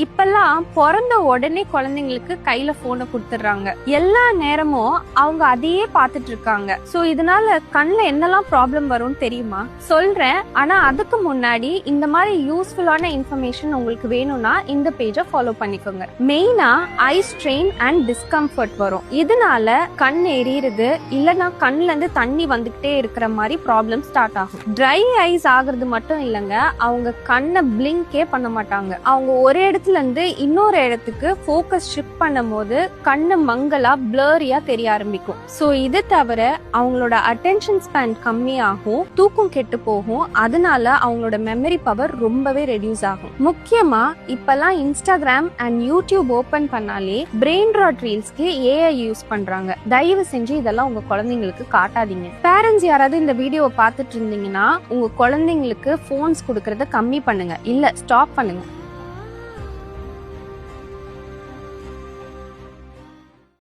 இப்பெல்லாம் பிறந்த உடனே குழந்தைங்களுக்கு கையில போனை கொடுத்துடுறாங்க. எல்லா நேரமும் அவங்க அதையே பார்த்துட்டு இருக்காங்க. சோ இதனால கண்ணுல என்னெல்லாம் ப்ராப்ளம் வரும்னு தெரியுமா? சொல்றேன். ஆனா அதுக்கு முன்னாடி இந்த மாதிரி யூஸ்ஃபுல்லான இன்ஃபர்மேஷன் உங்களுக்கு வேணும்னா இந்த பேஜை ஃபாலோ பண்ணிக்கோங்க. மெயினா ஐ ஸ்ட்ரெயின் அண்ட் டிஸ்கம்ஃபர்ட் வரும். இதனால கண் எரியுறது இல்லைன்னா கண்ணுல இருந்து தண்ணி வந்துகிட்டே இருக்கிற மாதிரி ப்ராப்ளம் ஸ்டார்ட் ஆகும். ட்ரை ஐஸ் ஆகுறது மட்டும் இல்லைங்க, அவங்க கண்ணை பிளிங்கே பண்ண மாட்டாங்க. அவங்க ஒரு இடத்துல இருந்து இன்னொரு இடத்துக்கு ஃபோக்கஸ் ஷிஃப்ட் பண்ணும் போது கண்ணு மங்கலா பிளரியா தெரிய ஆரம்பிக்கும். சோ இது தவிர அவங்களோட அட்டென்ஷன் ஸ்பேன் கம்மியாகும், தூக்கம் கெட்டு போகும். அதனால அவங்களோட மெமரி பவர் ரொம்பவே ரெடியூஸ் ஆகும். முக்கியமா இப்பெல்லாம் இன்ஸ்டாகிராம் அண்ட் யூடியூப் ஓபன் பண்ணாலே பிரெயின் ராட் ரீல்ஸ்க்கு ஏஐ யூஸ் பண்றாங்க. தயவு செஞ்சு இதெல்லாம் உங்க குழந்தைங்களுக்கு காட்டாதீங்க. பேரண்ட்ஸ் யாராவது இந்த வீடியோவை பார்த்துட்டு இருந்தீங்கன்னா உங்க குழந்தைங்களுக்கு போன்ஸ் கொடுக்கறத கம்மி பண்ணுங்க, இல்ல ஸ்டாப் பண்ணுங்க.